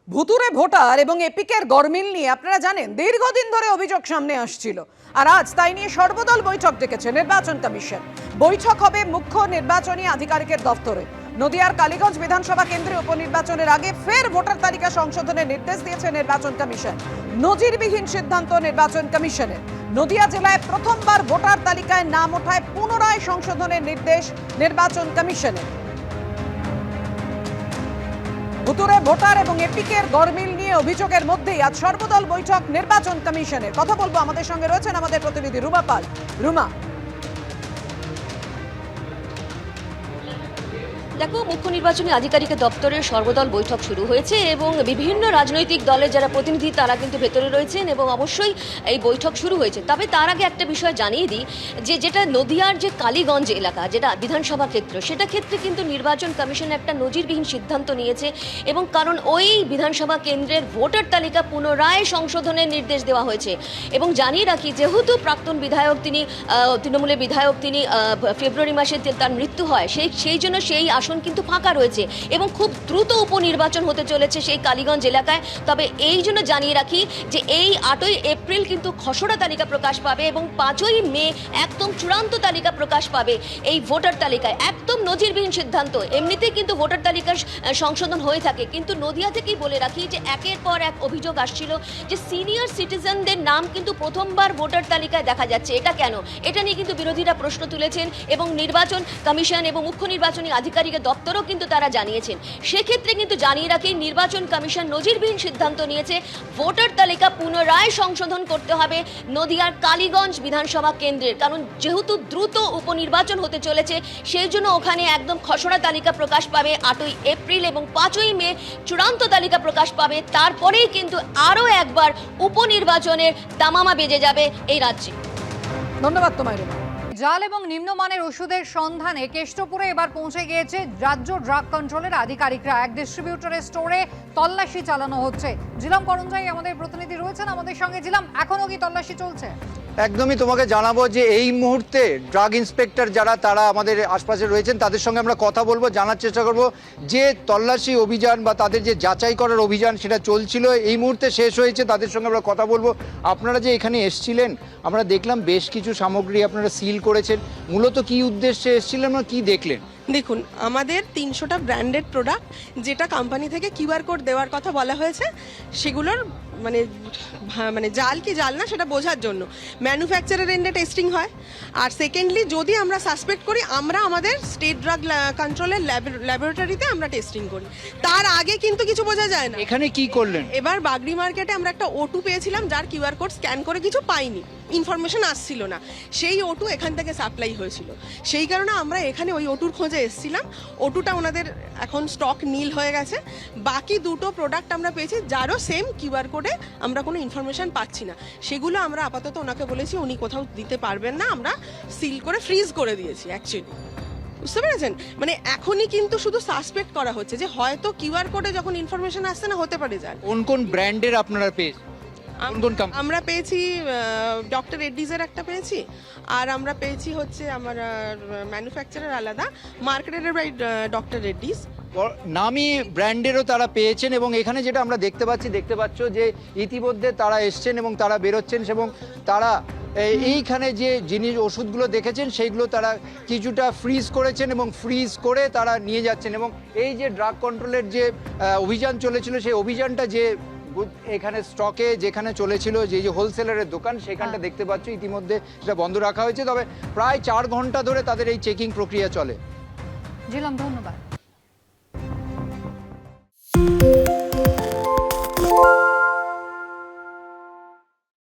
ভুতুরে ভোটার এবং এপিকের গরমিল নিয়ে আপনারা জানেন দীর্ঘদিন ধরে অভিযোগ সামনে আসছিল, আর আজ তাই নিয়ে সর্বদল বৈঠক ডেকেছে নির্বাচন কমিশন। বৈঠক হবে মুখ্য নির্বাচনী আধিকারিকের দফতরে। নদিয়ার কালীগঞ্জ বিধানসভা কেন্দ্রে উপনির্বাচনের আগে ফের ভোটার তালিকা সংশোধনের নির্দেশ দিয়েছে নির্বাচন কমিশন। নজিরবিহীন সিদ্ধান্ত নির্বাচন কমিশনের। নদিয়া জেলায় প্রথমবার ভোটার তালিকায় নাম ওঠায় পুনরায় সংশোধনের নির্দেশ নির্বাচন কমিশনের। ভুতুরে ভোটার এবং এপিকের গরমিল নিয়ে অভিযোগের মধ্যেই আজ সর্বদল বৈঠক নির্বাচন কমিশনের। কথা বলবো, আমাদের সঙ্গে রয়েছেন আমাদের প্রতিনিধি রুমা পাল। রুমা, দেখো, মুখ্য নির্বাচনী আধিকারিকের দপ্তরের সর্বদল বৈঠক শুরু হয়েছে এবং বিভিন্ন রাজনৈতিক দলের যারা প্রতিনিধি তারা কিন্তু ভেতরে রয়েছেন এবং অবশ্যই এই বৈঠক শুরু হয়েছে। তবে তার আগে একটা বিষয় জানিয়ে দিই যে যেটা নদিয়ার যে কালীগঞ্জ এলাকা, যেটা বিধানসভা ক্ষেত্র, সেটা ক্ষেত্রে কিন্তু নির্বাচন কমিশন একটা নজিরবিহীন সিদ্ধান্ত নিয়েছে এবং কারণ ওই বিধানসভা কেন্দ্রের ভোটার তালিকা পুনরায় সংশোধনের নির্দেশ দেওয়া হয়েছে। এবং জানিয়ে রাখি, যেহেতু প্রাক্তন বিধায়ক তিনি তৃণমূলের বিধায়ক, তিনি ফেব্রুয়ারি মাসে তার মৃত্যু হয়, সেই জন্য সেই আসন কিন্তু ফাঁকা রয়েছে এবং খুব দ্রুত উপনির্বাচন হতে চলেছে সেই কালীগঞ্জ এলাকায়। তবে এই জন্য জানিয়ে রাখি যে এই 8ই এপ্রিল কিন্তু খসড়া তালিকা প্রকাশ পাবে এবং 5ই মে একদম চূড়ান্ত তালিকা প্রকাশ পাবে এই ভোটার তালিকায়। একদম নজিরবিহীন সিদ্ধান্ত। এমনিতেই কিন্তু ভোটার তালিকার সংশোধন হয়ে থাকে, কিন্তু নদিয়া থেকেই বলে রাখি যে একের পর এক অভিযোগ আসছিল যে সিনিয়র সিটিজেনদের নাম কিন্তু প্রথমবার ভোটার তালিকায় দেখা যাচ্ছে। এটা কেন? এটা নিয়ে কিন্তু বিরোধীরা প্রশ্ন তুলেছেন এবং নির্বাচন কমিশন এবং মুখ্য নির্বাচনী আধিকারিকের দপ্তরও কিন্তু তারা জানিয়েছেন। সেক্ষেত্রে কিন্তু জানিয়ে রাখি, নির্বাচন কমিশন নজিরবিহীন সিদ্ধান্ত নিয়েছে। ভোটার তালিকা পুনরায় সংশোধন করতে হবে নদিয়ার কালীগঞ্জ বিধানসভা কেন্দ্রের, কারণ যেহেতু দ্রুত উপনির্বাচন হতে চলেছে সেই জন্য ওখানে একদম খসড়া তালিকা প্রকাশ পাবে 8ই এপ্রিল এবং 5ই মে চূড়ান্ত তালিকা প্রকাশ পাবে। তারপরেই কিন্তু আরও একবার উপনির্বাচনের দামামা বেজে যাবে এই রাজ্যে। ধন্যবাদ তোমায় রুমা। জাল এবং নিম্নমানের ওষুধের সন্ধানে কেষ্টপুরে এবার পৌঁছে গিয়েছে রাজ্য ড্রাগ কন্ট্রোলের আধিকারিকরা। এক ডিস্ট্রিবিউটরের স্টোরে তল্লাশি চালানো হচ্ছে। জিলাম করঞ্জাই আমাদের প্রতিনিধি রয়েছেন আমাদের সঙ্গে। জিলাম, এখনো কি তল্লাশি চলছে? একদমই তোমাকে জানাবো যে এই মুহূর্তে ড্রাগ ইন্সপেক্টর যারা তারা আমাদের আশপাশে রয়েছেন তাদের সঙ্গে আমরা কথা বলবো, জানার চেষ্টা করব যে তল্লাশি অভিযান বা তাদের যে যাচাই করার অভিযান সেটা চলছিল, এই মুহূর্তে শেষ হয়েছে। তাদের সঙ্গে আমরা কথা বলবো। আপনারা যে এখানে এসছিলেন, আমরা দেখলাম বেশ কিছু সামগ্রী আপনারা সিল করেছেন। মূলত কি উদ্দেশ্যে এসছিলেন বা কি দেখলেন? দেখুন, আমাদের 300টা ব্র্যান্ডেড প্রোডাক্ট যেটা কোম্পানি থেকে কিউআর কোড দেওয়ার কথা বলা হয়েছে, সেগুলোর মানে জাল কি জাল না সেটা বোঝার জন্য ম্যানুফ্যাকচারার এন্ডে টেস্টিং হয়। আর সেকেন্ডলি যদি আমরা সাসপেক্ট করি, আমরা আমাদের স্টেট ড্রাগ কন্ট্রোলের ল্যাবরেটরিতে আমরা টেস্টিং করি। তার আগে কিন্তু কিছু বোঝা যায় না। এখানে কি করলেন? এবার বাগড়ি মার্কেটে আমরা একটা O2 পেয়েছিলাম, যার কিউআর কোড স্ক্যান করে কিছু পাইনি, ইনফরমেশন আসছিল না। সেই O2 এখান থেকে সাপ্লাই হয়েছিল, সেই কারণে আমরা এখানে ওই O2-র খোঁজে এসেছিলাম। O2টা ওনাদের এখন স্টক নীল হয়ে গেছে। বাকি দুটো প্রোডাক্ট আমরা পেয়েছি যারও সেম কিউআর কোডে আমরা কোনো ইনফরমেশন পাচ্ছি না। সেগুলো আমরা আপাতত ওনাকে বলেছি উনি কোথাও দিতে পারবেন না, আমরা সিল করে ফ্রিজ করে দিয়েছি অ্যাকচুয়ালি। বুঝতে পেরেছেন? মানে এখনই কিন্তু শুধু সাসপেক্ট করা হচ্ছে যে হয়তো কিউআর কোডে যখন ইনফরমেশন আসছে না, হতে পারে যায়। কোন কোন ব্র্যান্ডের আপনারা পেয়েছেন? আমরা পেয়েছি ডক্টর রেড্ডিজের একটা পেয়েছি, আর আমরা পেয়েছি হচ্ছে আমার ম্যানুফ্যাকচারার আলাদা, মার্কেটের বাই ডক্টর রেড্ডিজ। নামি ব্র্যান্ডেরও তারা পেয়েছেন এবং এখানে যেটা আমরা দেখতে পাচ্ছ যে ইতিমধ্যে তারা এসছেন এবং তারা বেরোচ্ছেন এবং তারা এইখানে যে জিনিস ওষুধগুলো দেখেছেন সেইগুলো তারা কিছুটা ফ্রিজ করেছেন এবং ফ্রিজ করে তারা নিয়ে যাচ্ছেন। এবং এই যে ড্রাগ কন্ট্রোলের যে অভিযান চলেছিল, সেই অভিযানটা যে এখানে স্টকে যেখানে চলেছিল, যে হোলসেলারের দোকান, সেখানটা দেখতে পাচ্ছ ইতিমধ্যে সেটা বন্ধ রাখা হয়েছে। তবে প্রায় 4 ঘন্টা ধরে তাদের এই চেকিং প্রক্রিয়া চলে। জিলাম, ধন্যবাদ।